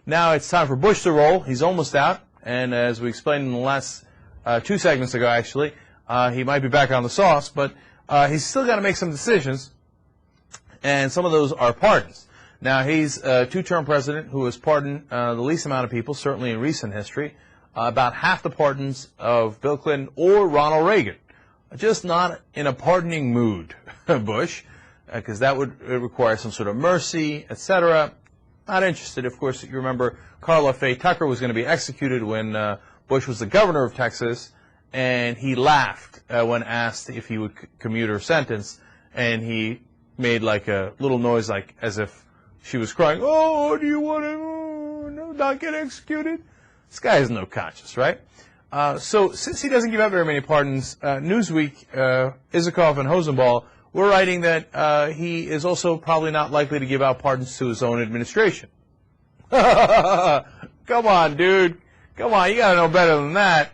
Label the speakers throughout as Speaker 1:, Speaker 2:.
Speaker 1: Now it's time for Bush to roll. He's almost out, and as we explained in the last 2 segments ago, actually, he might be back on the sauce, but he's still got to make some decisions, and some of those are pardons. Now, he's a 2-term president who has pardoned the least amount of people, certainly in recent history, about half the pardons of Bill Clinton or Ronald Reagan. Just not in a pardoning mood, Bush, because that would require some sort of mercy, etc. Not interested. Of course, you remember Carla Faye Tucker was going to be executed when Bush was the governor of Texas, and he laughed when asked if he would commute her sentence, and he made like a little noise like as if she was crying, "Oh, do you want to not get executed?" This guy has no conscience, right? So since he doesn't give out very many pardons, Newsweek, Isikoff, and Hosenball were writing that he is also probably not likely to give out pardons to his own administration. Come on, dude. Come on, you got to know better than that.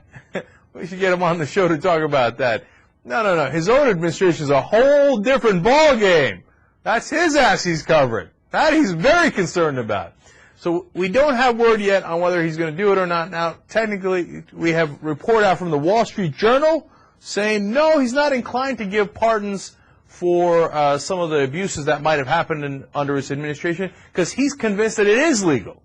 Speaker 1: We should get him on the show to talk about that. No. His own administration is a whole different ballgame. That's his ass he's covering. That he's very concerned about. So we don't have word yet on whether he's going to do it or not. Now, technically, we have a report out from the Wall Street Journal saying, no, he's not inclined to give pardons for some of the abuses that might have happened under his administration, because he's convinced that it is legal,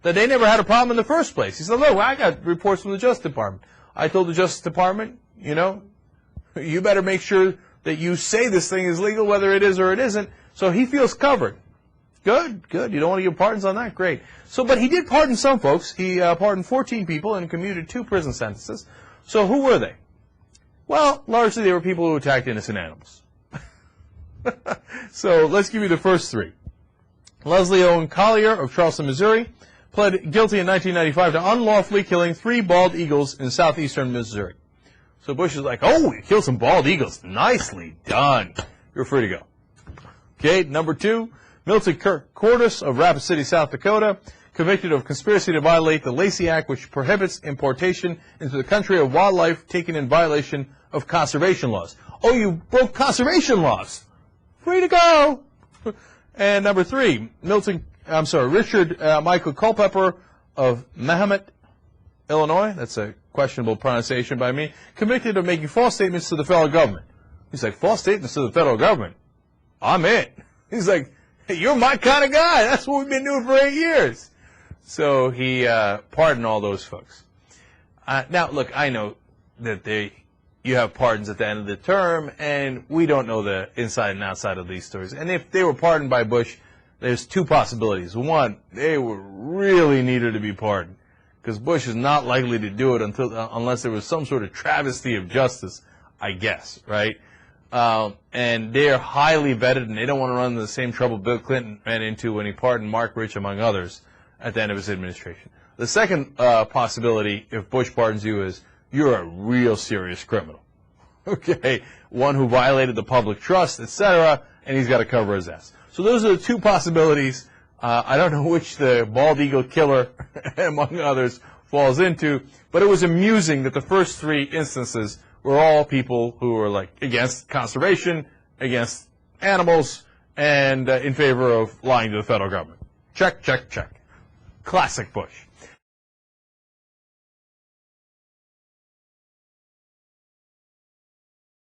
Speaker 1: that they never had a problem in the first place. He said, look, I got reports from the Justice Department. I told the Justice Department, you better make sure that you say this thing is legal, whether it is or it isn't. So he feels covered. Good. You don't want to give pardons on that? Great. But he did pardon some folks. He pardoned 14 people and commuted 2 prison sentences. So who were they? Well, largely they were people who attacked innocent animals. So let's give you the first 3. Leslie Owen Collier of Charleston, Missouri, pled guilty in 1995 to unlawfully killing 3 bald eagles in southeastern Missouri. So Bush is like, oh, you killed some bald eagles. Nicely done. You're free to go. Okay, number 2, Milton Kirk Cordes of Rapid City, South Dakota, convicted of conspiracy to violate the Lacey Act, which prohibits importation into the country of wildlife taken in violation of conservation laws. Oh, you broke conservation laws. Free to go. And number 3, Richard Michael Culpepper of Mahomet, Illinois. That's a questionable pronunciation by me. Convicted of making false statements to the federal government. He's like, false statements to the federal government? I'm in. He's like, hey, you're my kind of guy. That's what we've been doing for 8 years. So he pardoned all those folks. Now, look, I know that you have pardons at the end of the term, and we don't know the inside and outside of these stories. And if they were pardoned by Bush, there's 2 possibilities. One, they were really needed to be pardoned, because Bush is not likely to do it unless there was some sort of travesty of justice, I guess, right? And they're highly vetted, and they don't want to run into the same trouble Bill Clinton ran into when he pardoned Mark Rich, among others, at the end of his administration. The second possibility, if Bush pardons you, is you're a real serious criminal, okay? One who violated the public trust, etc., and he's got to cover his ass. So those are the 2 possibilities. I don't know which the bald eagle killer, among others, falls into, but it was amusing that the first 3 instances were all people who were like against conservation, against animals, and in favor of lying to the federal government. Check. Classic Bush.